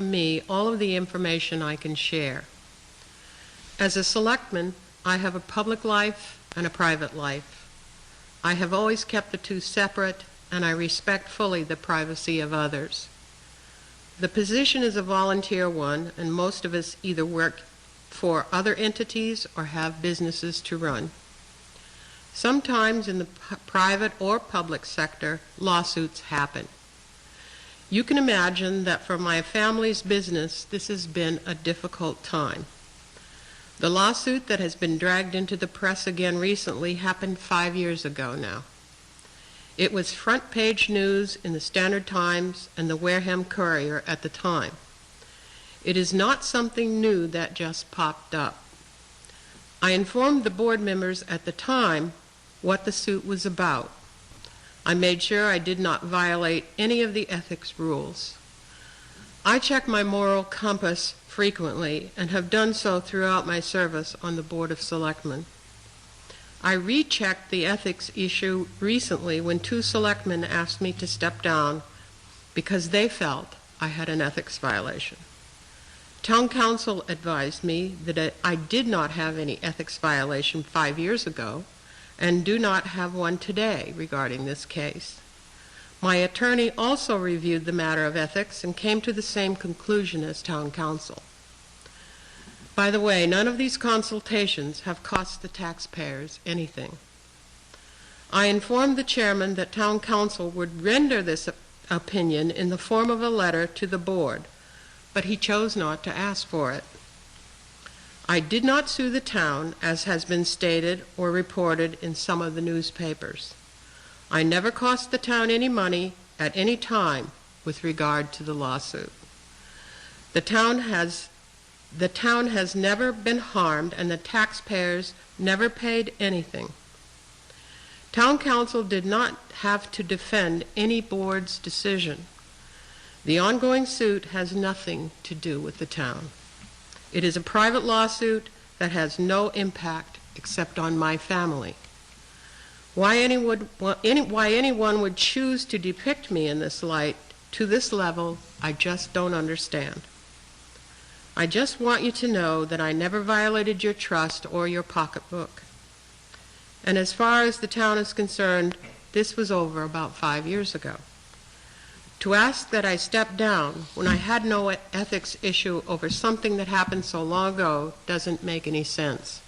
from me all of the information I can share. As a selectman, I have a public life and a private life. I have always kept the two separate, and I respect fully the privacy of others. The position is a volunteer one, and most of us either work for other entities or have businesses to run. Sometimes in the private or public sector, lawsuits happen. You can imagine that for my family's business, this has been a difficult time. The lawsuit that has been dragged into the press again recently happened 5 years ago now. It was front page news in the Standard Times and the Wareham Courier at the time. It is not something new that just popped up. I informed the board members at the time what the suit was about. I made sure I did not violate any of the ethics rules. I check my moral compass frequently and have done so throughout my service on the Board of Selectmen. I rechecked the ethics issue recently when 2 selectmen asked me to step down because they felt I had an ethics violation. Town council advised me that I did not have any ethics violation 5 years ago and do not have one today regarding this case. My attorney also reviewed the matter of ethics and came to the same conclusion as town council. By the way, none of these consultations have cost the taxpayers anything. I informed the chairman that town council would render this opinion in the form of a letter to the board, but he chose not to ask for it. I did not sue the town, as has been stated or reported in some of the newspapers. I never cost the town any money at any time with regard to the lawsuit. The town has never been harmed, and the taxpayers never paid anything. Town council did not have to defend any board's decision. The ongoing suit has nothing to do with the town. It is a private lawsuit that has no impact except on my family. Why anyone would choose to depict me in this light, to this level, I just don't understand. I just want you to know that I never violated your trust or your pocketbook. And as far as the town is concerned, this was over about 5 years ago. To ask that I step down when I had no ethics issue over something that happened so long ago doesn't make any sense.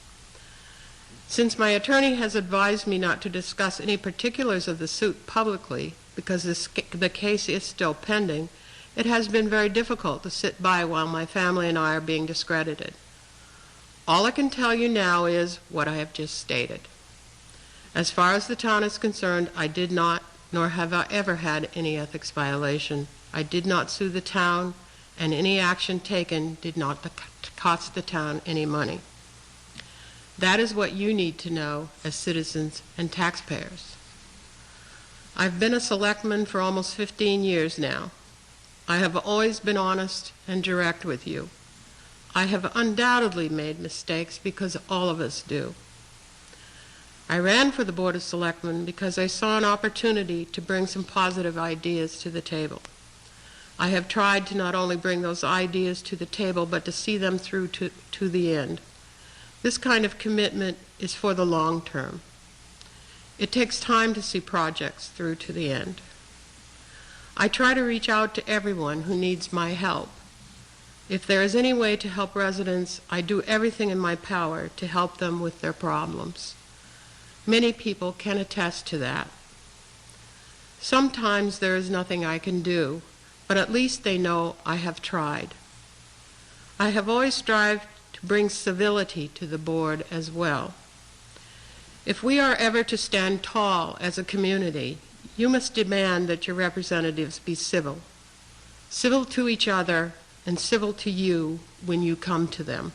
Since my attorney has advised me not to discuss any particulars of the suit publicly because the case is still pending, it has been very difficult to sit by while my family and I are being discredited. All I can tell you now is what I have just stated. As far as the town is concerned, I did not, nor have I ever had any ethics violation. I did not sue the town, and any action taken did not cost the town any money. That is what you need to know as citizens and taxpayers. I've been a selectman for almost 15 years now. I have always been honest and direct with you. I have undoubtedly made mistakes because all of us do. I ran for the Board of Selectmen because I saw an opportunity to bring some positive ideas to the table. I have tried to not only bring those ideas to the table, but to see them through to the end. This kind of commitment is for the long term. It takes time to see projects through to the end. I try to reach out to everyone who needs my help. If there is any way to help residents, I do everything in my power to help them with their problems. Many people can attest to that. Sometimes there is nothing I can do, but at least they know I have tried. I have always strived to bring civility to the board as well. If we are ever to stand tall as a community, you must demand that your representatives be civil to each other and civil to you when you come to them.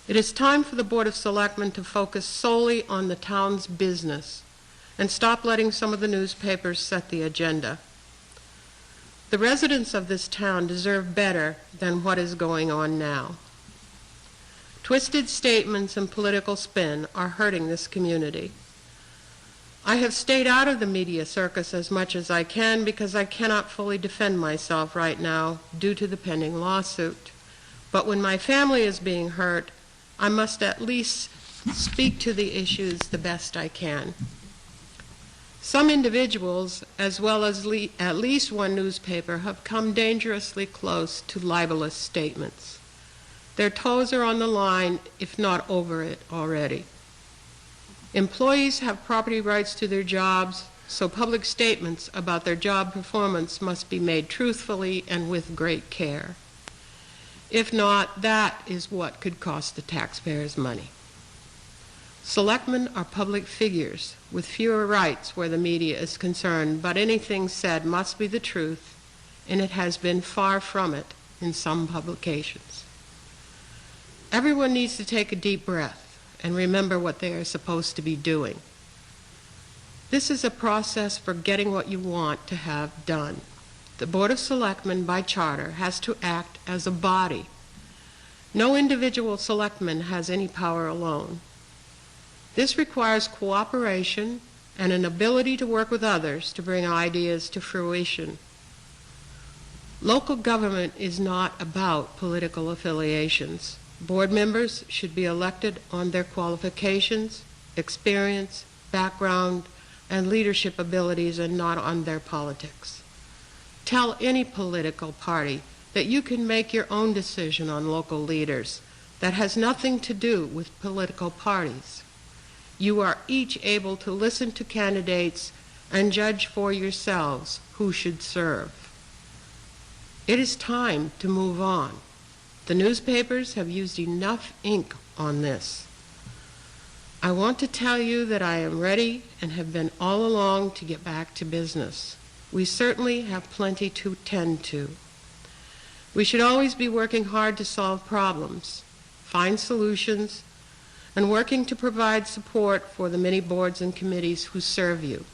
It is time for the Board of Selectmen to focus solely on the town's business and stop letting some of the newspapers set the agenda. The residents of this town deserve better than what is going on now. Twisted statements and political spin are hurting this community. I have stayed out of the media circus as much as I can because I cannot fully defend myself right now due to the pending lawsuit. But when my family is being hurt, I must at least speak to the issues the best I can. Some individuals, as well as at least one newspaper, have come dangerously close to libelous statements. Their toes are on the line, if not over it already. Employees have property rights to their jobs, so public statements about their job performance must be made truthfully and with great care. If not, that is what could cost the taxpayers money. Selectmen are public figures with fewer rights where the media is concerned, but anything said must be the truth, and it has been far from it in some publications. Everyone needs to take a deep breath and remember what they are supposed to be doing. This is a process for getting what you want to have done. The Board of Selectmen, by charter, has to act as a body. No individual selectman has any power alone. This requires cooperation and an ability to work with others to bring ideas to fruition. Local government is not about political affiliations. Board members should be elected on their qualifications, experience, background, and leadership abilities, and not on their politics. Tell any political party that you can make your own decision on local leaders that has nothing to do with political parties. You are each able to listen to candidates and judge for yourselves who should serve. It is time to move on. The newspapers have used enough ink on this. I want to tell you that I am ready and have been all along to get back to business. We certainly have plenty to tend to. We should always be working hard to solve problems, find solutions, and working to provide support for the many boards and committees who serve you.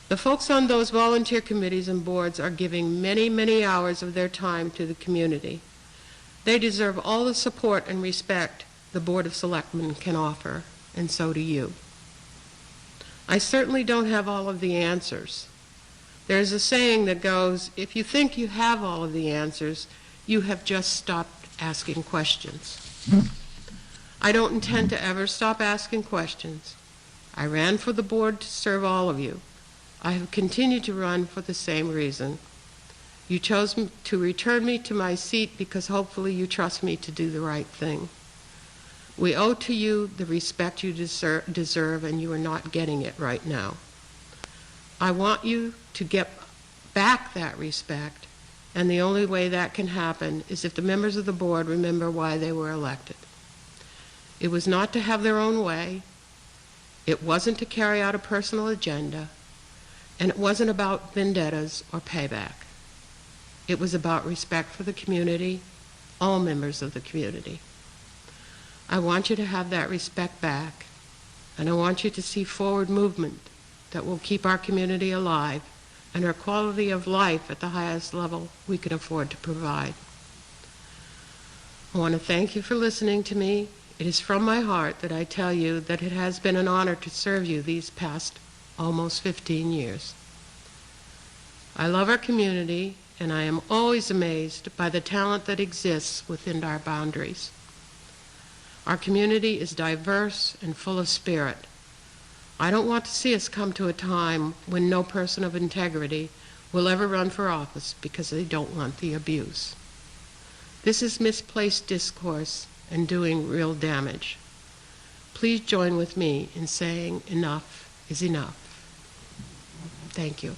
The folks on those volunteer committees and boards are giving many, many hours of their time to the community. They deserve all the support and respect the Board of Selectmen can offer, and so do you. I certainly don't have all of the answers. There's a saying that goes, if you think you have all of the answers, you have just stopped asking questions. I don't intend to ever stop asking questions. I ran for the board to serve all of you. I have continued to run for the same reason. You chose to return me to my seat because hopefully you trust me to do the right thing. We owe to you the respect you deserve, and you are not getting it right now. I want you to get back that respect, and the only way that can happen is if the members of the board remember why they were elected. It was not to have their own way. It wasn't to carry out a personal agenda, and it wasn't about vendettas or payback. It was about respect for the community, all members of the community. I want you to have that respect back, and I want you to see forward movement that will keep our community alive and our quality of life at the highest level we can afford to provide. I want to thank you for listening to me. It is from my heart that I tell you that it has been an honor to serve you these past almost 15 years. I love our community, and I am always amazed by the talent that exists within our boundaries. Our community is diverse and full of spirit. I don't want to see us come to a time when no person of integrity will ever run for office because they don't want the abuse. This is misplaced discourse and doing real damage. Please join with me in saying enough is enough. Thank you.